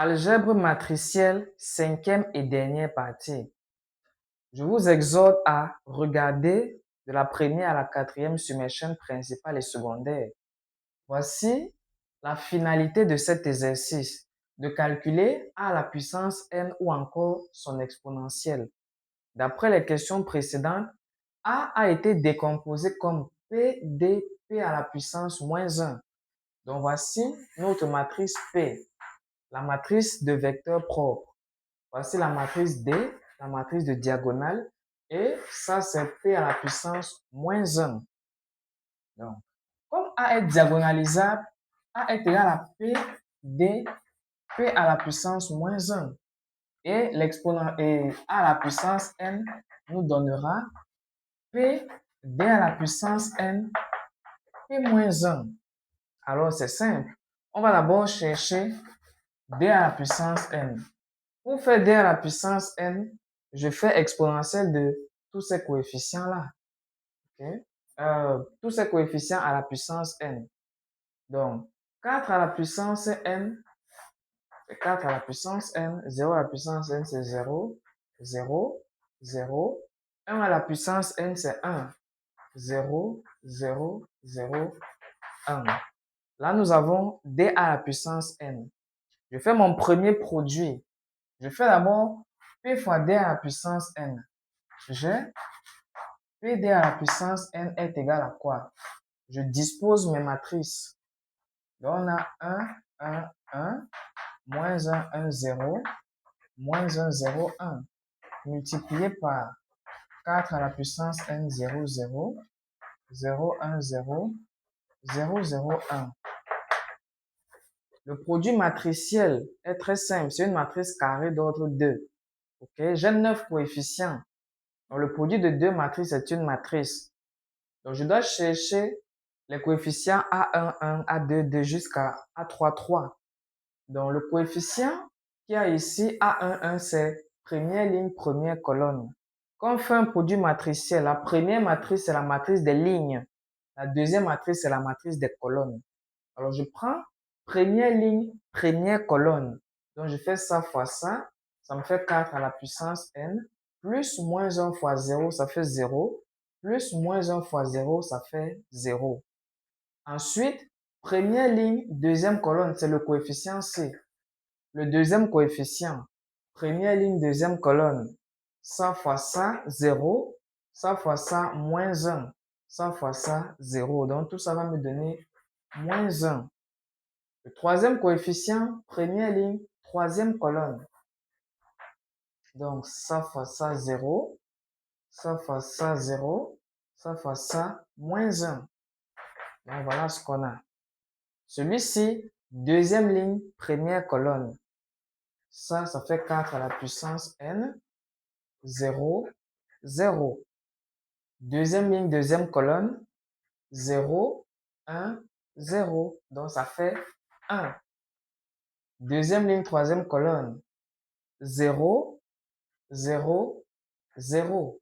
Algèbre matricielle, cinquième et dernière partie. Je vous exhorte à regarder de la première à la quatrième sur mes chaînes principales et secondaires. Voici la finalité de cet exercice, de calculer a à la puissance n ou encore son exponentielle. D'après les questions précédentes, a été décomposé comme p d p à la puissance moins 1. Donc voici notre matrice P, la matrice de vecteurs propres. Voici la matrice D, la matrice de diagonale. Et ça, c'est P à la puissance moins 1. Donc, comme A est diagonalisable, A est égal à P, D, P à la puissance moins 1. Et l'exponent et A à la puissance N nous donnera P, D à la puissance N, P moins 1. Alors, c'est simple. On va d'abord chercher D à la puissance N. Pour faire D à la puissance N, je fais exponentielle de tous ces coefficients-là. Okay? Tous ces coefficients à la puissance N. Donc, 4 à la puissance N, c'est 4 à la puissance N. 0 à la puissance N, c'est 0. 0, 0. 1 à la puissance N, c'est 1. 0, 0, 0, 1. Là, nous avons D à la puissance N. Je fais mon premier produit. Je fais d'abord P fois D à la puissance N. J'ai PD à la puissance N est égal à quoi? Je dispose mes matrices. Donc, on a 1, 1, 1, moins 1, 1, 0, moins 1, 0, 1, multiplié par 4 à la puissance N, 0, 0, 0, 1, 0, 0, 0, 1. Le produit matriciel est très simple. C'est une matrice carrée d'ordre 2. Okay? J'ai 9 coefficients. Donc, le produit de deux matrices est une matrice. Donc, je dois chercher les coefficients A1, 1, A2, 2 jusqu'à A3, 3. Donc, le coefficient qu'il y a ici, A1, 1, c'est première ligne, première colonne. Quand on fait un produit matriciel, la première matrice, c'est la matrice des lignes. La deuxième matrice, c'est la matrice des colonnes. Alors, je prends première ligne, première colonne. Donc, je fais ça fois ça. Ça me fait 4 à la puissance n. Plus moins 1 fois 0, ça fait 0. Plus moins 1 fois 0, ça fait 0. Ensuite, première ligne, deuxième colonne, c'est le coefficient C. Le deuxième coefficient, première ligne, deuxième colonne. Ça fois ça, 0. Ça fois ça, moins 1. Ça fois ça, 0. Donc, tout ça va me donner moins 1. Le troisième coefficient, première ligne, troisième colonne. Donc, ça fois ça, 0. Ça fois ça, 0. Ça fois ça, moins 1. Donc, voilà ce qu'on a. Celui-ci, deuxième ligne, première colonne. Ça fait 4 à la puissance n. 0, 0. Deuxième ligne, deuxième colonne. 0, 1, 0. Donc, ça fait 1. Deuxième ligne, troisième colonne. 0, 0, 0.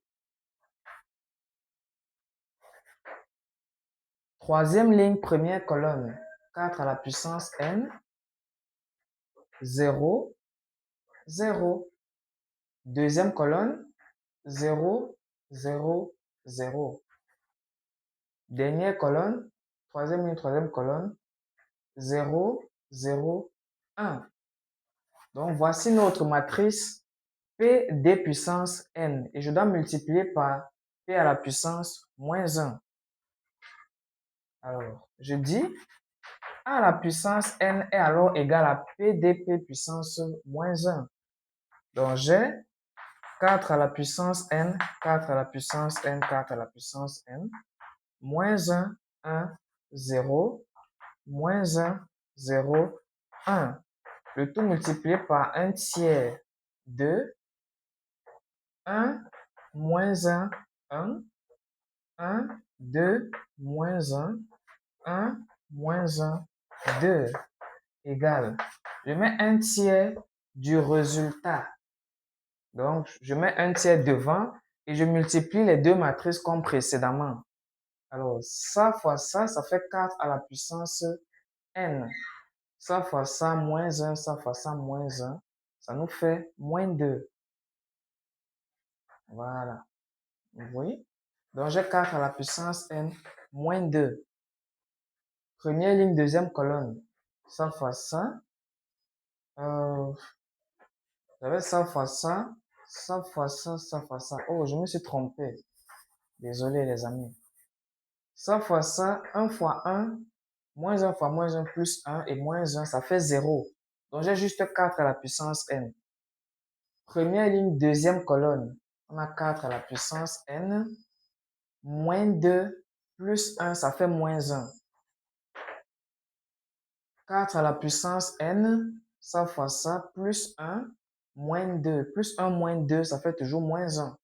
Troisième ligne, première colonne. 4 à la puissance n. 0, 0. Deuxième colonne. 0, 0, 0. Dernière colonne. Troisième ligne, troisième colonne. 0, 0, 1. Donc, voici notre matrice P d puissance n. Et je dois multiplier par P à la puissance moins 1. Alors, je dis A à la puissance n est alors égal à P dp puissance moins 1. Donc, j'ai 4 à la puissance n, 4 à la puissance n, 4 à la puissance n, moins 1, 1, 0, moins 1, 0, 1. Le tout multiplié par 1 tiers de 1, moins 1, 1, 1, 2, moins 1, 1, moins 1, 2, égale. Je mets un tiers du résultat. Donc, je mets un tiers devant et je multiplie les deux matrices comme précédemment. Alors, ça fois ça, ça fait 4 à la puissance n. Ça fois ça, moins 1, ça fois ça, moins 1. Ça nous fait moins 2. Voilà. Vous voyez? Donc, j'ai 4 à la puissance n moins 2. Première ligne, deuxième colonne. Ça fois ça. J'avais ça fois ça. Ça fois ça, ça fois ça. Oh, je me suis trompé. Désolé, les amis. Ça fois ça, 1 fois 1, moins 1 fois moins 1 plus 1 et moins 1, ça fait 0. Donc, j'ai juste 4 à la puissance n. Première ligne, deuxième colonne. On a 4 à la puissance n. Moins 2 plus 1, ça fait moins 1. 4 à la puissance n, ça fois ça, plus 1, moins 2. Plus 1, moins 2, ça fait toujours moins 1.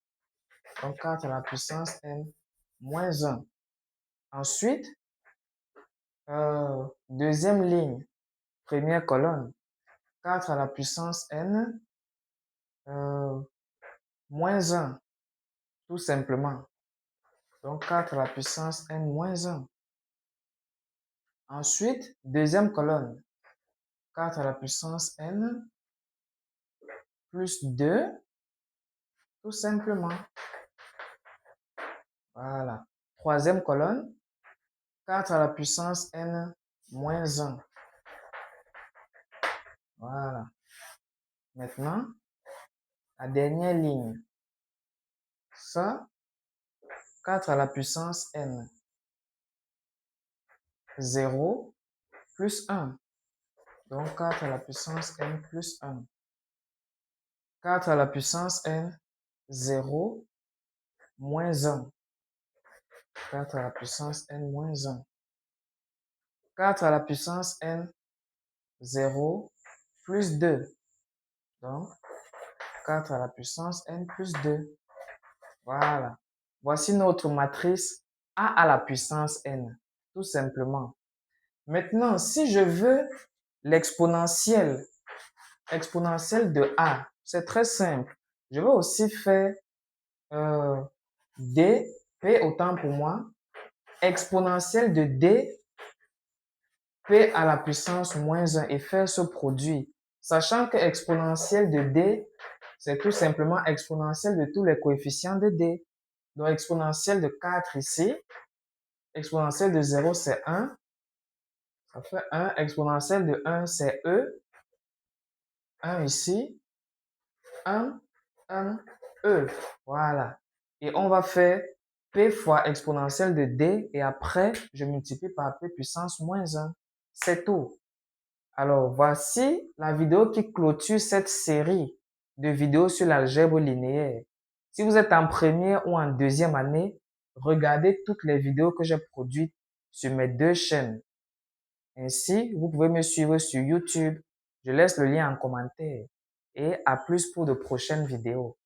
Donc 4 à la puissance n, moins 1. Ensuite, deuxième ligne, première colonne. 4 à la puissance n, moins 1, tout simplement. Donc 4 à la puissance n, moins 1. Ensuite, deuxième colonne. 4 à la puissance n, plus 2, tout simplement. Voilà. Troisième colonne, 4 à la puissance n moins 1. Voilà. Maintenant, la dernière ligne. Ça, 4 à la puissance n. 0 plus 1. Donc 4 à la puissance n plus 1. 4 à la puissance n, 0, moins 1. 4 à la puissance n moins 1. 4 à la puissance n, 0, plus 2. Donc, 4 à la puissance n plus 2. Voilà. Voici notre matrice a à la puissance n, tout simplement. Maintenant, si je veux l'exponentielle de a, c'est très simple. Je vais aussi faire d, p autant pour moi, exponentielle de d, p à la puissance moins 1 et faire ce produit. Sachant que exponentielle de d, c'est tout simplement exponentielle de tous les coefficients de d. Donc, exponentielle de 4 ici, exponentielle de 0, c'est 1. Ça fait 1. Exponentielle de 1, c'est E. 1 ici. 1, 1, E. Voilà. Et on va faire P fois exponentielle de D et après, je multiplie par P puissance moins 1. C'est tout. Alors, voici la vidéo qui clôture cette série de vidéos sur l'algèbre linéaire. Si vous êtes en première ou en deuxième année, regardez toutes les vidéos que j'ai produites sur mes deux chaînes. Ainsi, vous pouvez me suivre sur YouTube. Je laisse le lien en commentaire. Et à plus pour de prochaines vidéos.